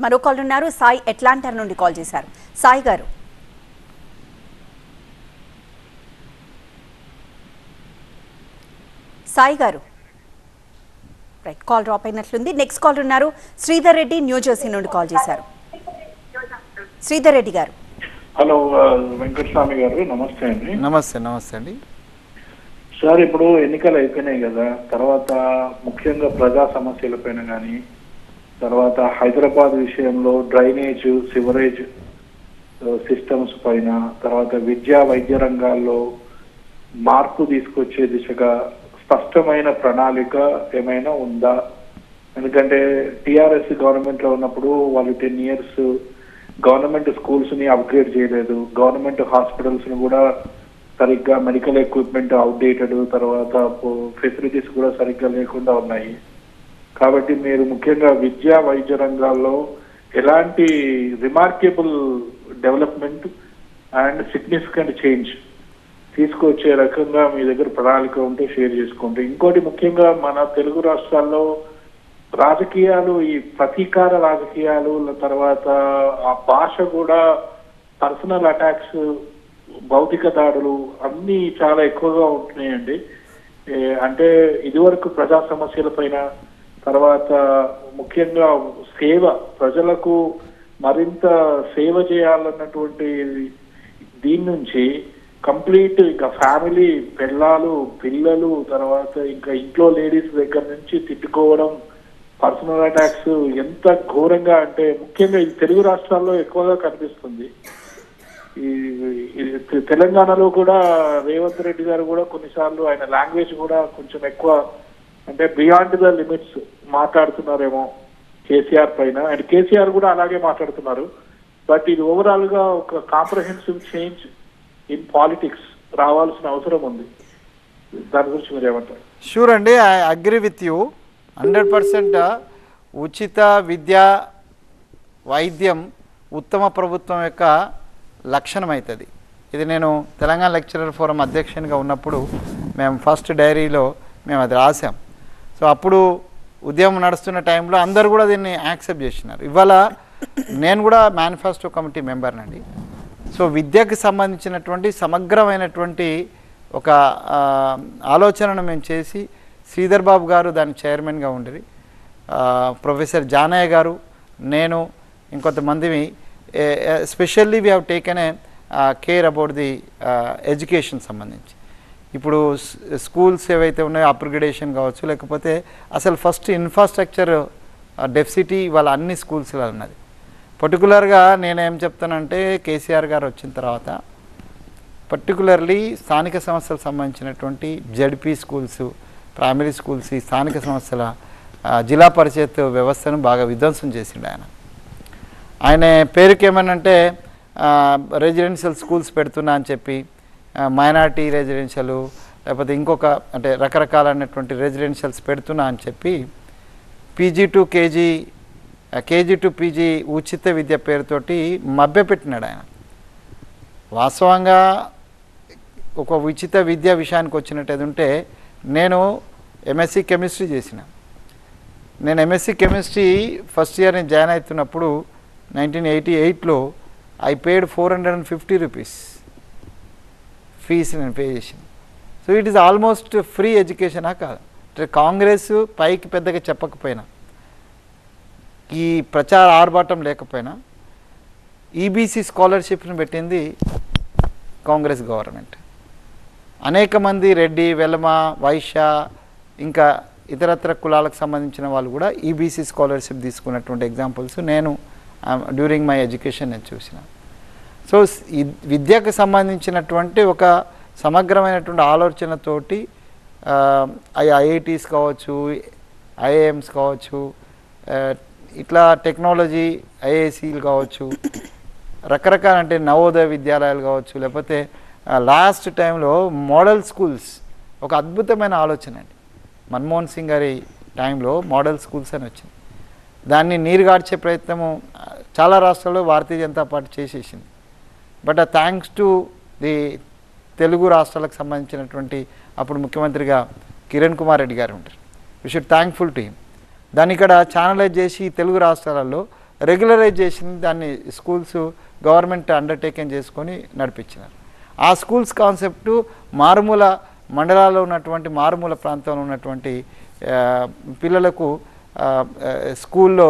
మరో కాల్ ఉన్నారు. సాయి అట్లాంటా నుండి కాల్ చేశారు. సాయి గారు, సాయి గారు రైట్, కాల్ డ్రాప్ అయినట్లుంది. నెక్స్ట్ కాల్ ఉన్నారు శ్రీధర్ రెడ్డి, న్యూ జెర్సీ నుండి కాల్ చేశారు. శ్రీధర్ రెడ్డి గారు. హలో వెంకటస్వామి గారు, నమస్తే అండి. నమస్తే అండి సార్, ఇప్పుడు ఎన్నికలు అయిపోయినాయి కదా, తర్వాత ముఖ్యంగా ప్రజా సమస్యలపైన కానీ, తర్వాత హైదరాబాద్ విషయంలో డ్రైనేజ్ సివరేజ్ సిస్టమ్స్ పైన, తర్వాత విద్యా వైద్య రంగాల్లో మార్పు తీసుకొచ్చే దిశగా స్పష్టమైన ప్రణాళిక ఏమైనా ఉందా? ఎందుకంటే టిఆర్ఎస్ గవర్నమెంట్ లో ఉన్నప్పుడు వాళ్ళు 10 years గవర్నమెంట్ స్కూల్స్ ని అప్గ్రేడ్ చేయలేదు, గవర్నమెంట్ హాస్పిటల్స్ ని కూడా సరిగ్గా మెడికల్ ఎక్విప్మెంట్ అవుట్డేటెడ్, తర్వాత ఫెసిలిటీస్ కూడా సరిగ్గా లేకుండా ఉన్నాయి. కాబట్టి మీరు ముఖ్యంగా విద్యా వైద్య రంగాల్లో ఎలాంటి remarkable development and significant change తీసుకొచ్చే రకంగా మీ దగ్గర ప్రణాళిక ఉంటే షేర్ చేసుకోండి. ఇంకోటి ముఖ్యంగా మన తెలుగు రాష్ట్రాల్లో రాజకీయాలు, ఈ ప్రతీకార రాజకీయాలు, తర్వాత ఆ భాష కూడా పర్సనల్ అటాక్స్, భౌతిక దాడులు అన్ని చాలా ఎక్కువగా ఉంటున్నాయండి. అంటే ఇదివరకు ప్రజా సమస్యల పైన, తర్వాత ముఖ్యంగా సేవ, ప్రజలకు మరింత సేవ చేయాలన్నటువంటి దీని నుంచి కంప్లీట్ ఇంకా ఫ్యామిలీ, పిల్లలు, తర్వాత ఇంకా ఇంట్లో లేడీస్ దగ్గర నుంచి తిట్టుకోవడం, పర్సనల్ అటాక్స్ ఎంత ఘోరంగా అంటే ముఖ్యంగా ఈ తెలుగు రాష్ట్రాల్లో ఎక్కువగా కనిపిస్తుంది. ఈ తెలంగాణలో కూడా రేవంత్ రెడ్డి గారు కూడా కొన్నిసార్లు ఆయన లాంగ్వేజ్ కూడా కొంచెం ఎక్కువ, అంటే బియాండ్ ద లిమిట్స్ మాట్లాడుతున్నారేమో కేసీఆర్ పైన, అండ్ కేసీఆర్ కూడా అలాగే మాట్లాడుతున్నారు. బట్ ఇది ఓవరాల్ గా ఒక కాంప్రహెన్సివ్ చేంజ్ ఇన్ పాలిటిక్స్ రావాల్సిన అవసరం ఉంది. దాని గురించి మీరు ఏమంటారు? షూర్ అండి, ఐ అగ్రీ విత్ యూ 100%. ఉచిత విద్య వైద్యం ఉత్తమ ప్రభుత్వం యొక్క లక్షణం అవుతుంది. ఇది నేను తెలంగాణ లెక్చరర్ ఫోరం అధ్యక్షునిగా ఉన్నప్పుడు మేము ఫస్ట్ డైరీలో మేము అది రాసాం. సో అప్పుడు ఉద్యమం నడుస్తున్న టైంలో అందరూ కూడా దీన్ని యాక్సెప్ట్ చేసినారు. ఇవాళ నేను కూడా మేనిఫెస్టో కమిటీ మెంబర్నండి. సో విద్యకు సంబంధించినటువంటి సమగ్రమైనటువంటి ఒక ఆలోచనను మేము చేసి, శ్రీధర్ బాబు గారు దాని చైర్మన్గా ఉండేది, ప్రొఫెసర్ జానయ్య గారు, నేను, ఇంకొంతమంది, specially we have taken a care about the education సంబంధించి. ఇప్పుడు స్కూల్స్ ఏవైతే ఉన్నాయో అప్గ్రేడేషన్ కావచ్చు, లేకపోతే అసలు ఫస్ట్ ఇన్ఫ్రాస్ట్రక్చర్ డెఫిసిటీ వాళ్ళ అన్ని స్కూల్స్లో ఉన్నది. పర్టికులర్గా నేనేం చెప్తానంటే, కేసీఆర్ గారు వచ్చిన తర్వాత పర్టికులర్లీ స్థానిక సంస్థలకు సంబంధించినటువంటి జడ్పీ స్కూల్స్, ప్రైమరీ స్కూల్స్, ఈ స్థానిక సంస్థల జిల్లా పరిషత్ వ్యవస్థను బాగా విధ్వంసం చేసిండు ఆయన పేరుకి ఏమనంటే రెసిడెన్షియల్ స్కూల్స్ పెడుతున్నా అని చెప్పి, మైనార్టీ రెసిడెన్షియల్, లేకపోతే ఇంకొక అంటే రకరకాలైనటువంటి రెసిడెన్షియల్స్ పెడుతున్నా అని చెప్పి పీజీ టు పీజీ ఉచిత విద్య పేరుతోటి మభ్యపెట్టినాడు ఆయన. వాస్తవంగా ఒక ఉచిత విద్య విషయానికి వచ్చినట్టు ఉంటే, నేను ఎంఎస్సి కెమిస్ట్రీ చేసిన. నేను ఎంఎస్సి కెమిస్ట్రీ ఫస్ట్ ఇయర్ నేను జాయిన్ అవుతున్నప్పుడు 1988లో ఐ పేడ్ 450 రూపీస్ ఫీజు నేను పే చేసిన. So it is almost free ఎడ్యుకేషనా కాదు. అంటే కాంగ్రెస్ పైకి పెద్దగా చెప్పకపోయినా, ఈ ప్రచార ఆర్భాటం లేకపోయినా, ఈబీసీ స్కాలర్షిప్ని పెట్టింది కాంగ్రెస్ గవర్నమెంట్. అనేక మంది రెడ్డి, వెలమ, వైశ్య, ఇంకా ఇతరత్ర కులాలకు సంబంధించిన వాళ్ళు కూడా ఈబీసీ స్కాలర్షిప్ తీసుకున్నటువంటి ఎగ్జాంపుల్స్ నేను డ్యూరింగ్ మై ఎడ్యుకేషన్ నేను చూసిన. సో విద్యకు సంబంధించినటువంటి ఒక సమగ్రమైనటువంటి ఆలోచనతోటి ఐఐటీస్ కావచ్చు, ఐఐఎమ్స్ కావచ్చు, ఇట్లా టెక్నాలజీ ఐఐసీలు కావచ్చు, రకరకాల అంటే నవోదయ విద్యాలయాలు కావచ్చు, లేకపోతే లాస్ట్ టైంలో మోడల్ స్కూల్స్ ఒక అద్భుతమైన ఆలోచన అండి. మన్మోహన్ సింగ్ గారి టైంలో మోడల్ స్కూల్స్ అని వచ్చింది. దాన్ని నీరుగార్చే ప్రయత్నము చాలా రాష్ట్రాల్లో భారతీయ జనతా పార్టీ చేసేసింది. But thanks to the Telugu రాష్ట్రాలకు సంబంధించినటువంటి అప్పుడు ముఖ్యమంత్రిగా కిరణ్ కుమార్ రెడ్డి గారు ఉంటారు. We should thankful to him. దాన్ని ఇక్కడ ఛానలైజ్ చేసి తెలుగు రాష్ట్రాలలో రెగ్యులరైజ్ చేసింది దాన్ని స్కూల్స్ గవర్నమెంట్ అండర్టేకింగ్ చేసుకొని నడిపించినారు. ఆ స్కూల్స్ కాన్సెప్టు మారుమూల మండలాల్లో ఉన్నటువంటి మారుమూల ప్రాంతంలో ఉన్నటువంటి పిల్లలకు స్కూల్లో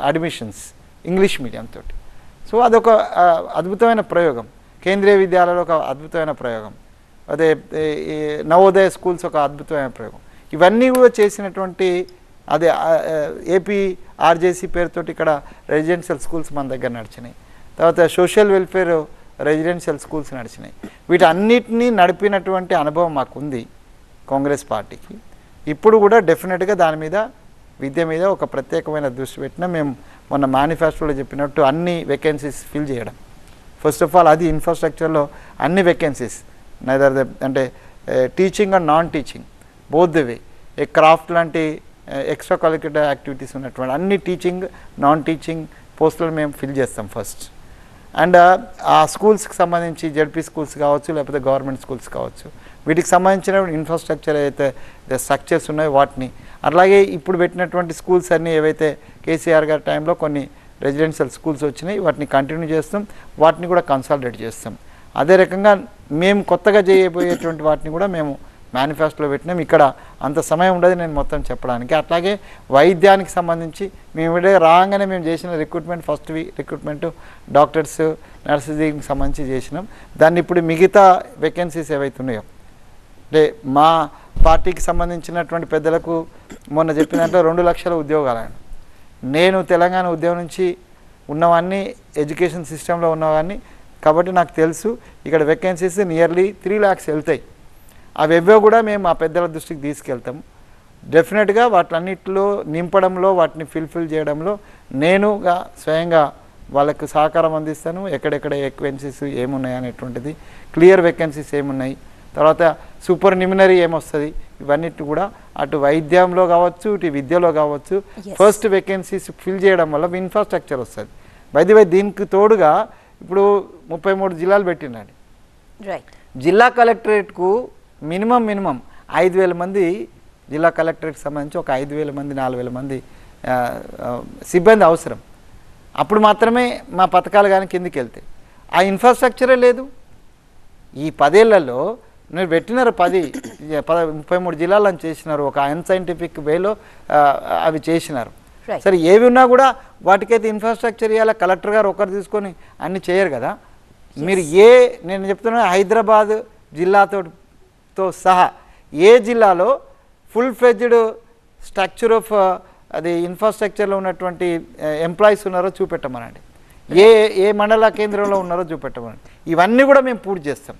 అడ్మిషన్స్ ఇంగ్లీష్ మీడియం తోటి. సో అదొక అద్భుతమైన ప్రయోగం. కేంద్రీయ విద్యాలయంలో ఒక అద్భుతమైన ప్రయోగం, అదే నవోదయ స్కూల్స్ ఒక అద్భుతమైన ప్రయోగం. ఇవన్నీ కూడా చేసినటువంటి అదే ఏపీ ఆర్జేసీ పేరుతోటి ఇక్కడ రెసిడెన్షియల్ స్కూల్స్ మన దగ్గర నడిచినాయి. తర్వాత సోషల్ వెల్ఫేర్ రెసిడెన్షియల్ స్కూల్స్ నడిచినాయి. వీటన్నిటినీ నడిపినటువంటి అనుభవం మాకుంది కాంగ్రెస్ పార్టీకి. ఇప్పుడు కూడా డెఫినెట్గా దాని మీద విద్య మీద ఒక ప్రత్యేకమైన దృష్టి పెట్టినా మేము మొన్న మేనిఫెస్టోలో చెప్పినట్టు అన్ని వేకెన్సీస్ ఫిల్ చేయడం. ఫస్ట్ ఆఫ్ ఆల్ అది ఇన్ఫ్రాస్ట్రక్చర్లో అన్ని వేకెన్సీస్ నైదర్ అంటే teaching and non teaching both the way, A craft లాంటి ఎక్స్ట్రా కరిక్యులర్ యాక్టివిటీస్ ఉన్నటువంటి అన్ని టీచింగ్ నాన్ టీచింగ్ పోస్టులు మేము ఫిల్ చేస్తాం ఫస్ట్. అండ్ ఆ స్కూల్స్కి సంబంధించి జెడ్పీ స్కూల్స్ కావచ్చు లేకపోతే గవర్నమెంట్ స్కూల్స్ కావచ్చు, వీటికి సంబంధించిన ఇన్ఫ్రాస్ట్రక్చర్ ఏదైతే స్ట్రక్చర్స్ ఉన్నాయో వాటిని, అలాగే ఇప్పుడు పెట్టినటువంటి స్కూల్స్ అన్నీ ఏవైతే కేసీఆర్ గారి టైంలో కొన్ని రెసిడెన్షియల్ స్కూల్స్ వచ్చినాయి వాటిని కంటిన్యూ చేస్తాం, వాటిని కూడా కన్సాలిడేట్ చేస్తాం. అదే రకంగా మేము కొత్తగా చేయబోయేటువంటి వాటిని కూడా మేము మేనిఫెస్టోలో పెట్టినాం. ఇక్కడ అంత సమయం ఉండదు నేను మొత్తం చెప్పడానికి. అట్లాగే వైద్యానికి సంబంధించి మేము రాగానే మేము చేసిన recruitment first recruitment doctors nurses దీనికి సంబంధించి చేసినాం. దాన్ని ఇప్పుడు మిగతా వేకెన్సీస్ ఏవైతే ఉన్నాయో అంటే మా పార్టీకి సంబంధించినటువంటి పెద్దలకు మొన్న చెప్పినట్లు 2 లక్షల ఉద్యోగాలు. నేను తెలంగాణ ఉద్యోగం నుంచి ఉన్నవాన్ని ఎడ్యుకేషన్ సిస్టంలో ఉన్నవాన్ని కాబట్టి నాకు తెలుసు ఇక్కడ వేకెన్సీస్ నియర్లీ 3 lakhs వెళ్తాయి. అవేవో కూడా మేము మా పెద్దల దృష్టికి తీసుకెళ్తాం. డెఫినెట్గా వాటిలన్నిటిలో నింపడంలో వాటిని ఫిల్ఫిల్ చేయడంలో నేనుగా స్వయంగా వాళ్ళకు సహకారం అందిస్తాను. ఎక్కడెక్కడ వేకెన్సీస్ ఏమున్నాయి అనేటువంటిది, క్లియర్ వేకెన్సీస్ ఏమున్నాయి, తర్వాత సూపర్ నిమినరీ ఏమొస్తుంది, ఇవన్నిటి కూడా అటు వైద్యంలో కావచ్చు ఇటు విద్యలో కావచ్చు ఫస్ట్ వేకెన్సీస్ ఫిల్ చేయడం వల్ల ఇన్ఫ్రాస్ట్రక్చర్ వస్తుంది. బై దీనికి తోడుగా ఇప్పుడు 33 జిల్లాలు పెట్టినండి. జిల్లా కలెక్టరేట్కు మినిమం 5,000 మంది జిల్లా కలెక్టరేట్కి సంబంధించి ఒక 5,000 మంది 4,000 మంది సిబ్బంది అవసరం. అప్పుడు మాత్రమే మా పథకాలు కానీ కిందికి వెళ్తాయి. ఆ ఇన్ఫ్రాస్ట్రక్చరే లేదు. ఈ 10 ఏళ్లలో మీరు పెట్టినారు 33 జిల్లాలను చేసినారు, ఒక అన్సైంటిఫిక్ వేలో అవి చేసినారు. సరే ఏవి ఉన్నా కూడా వాటికైతే ఇన్ఫ్రాస్ట్రక్చర్ ఇవ్వాలి. కలెక్టర్ గారు ఒకరు తీసుకొని అన్ని చేయరు కదా. మీరు నేను చెప్తున్నా హైదరాబాద్ జిల్లాతో సహా ఏ జిల్లాలో ఫుల్ ఫ్లెడ్జ్డ్ స్ట్రక్చర్ ఆఫ్ అది ఇన్ఫ్రాస్ట్రక్చర్లో ఉన్నటువంటి ఎంప్లాయీస్ ఉన్నారో చూపెట్టమనండి, ఏ మండల కేంద్రంలో ఉన్నారో చూపెట్టమనండి. ఇవన్నీ కూడా మేము పూర్తి చేస్తాం.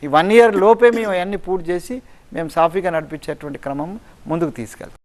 ఈ 1 year లోపే మేము అవన్నీ పూర్తి చేసి మేము సాఫీగా నడిపించేటువంటి క్రమం ముందుకు తీసుకెళ్తాం.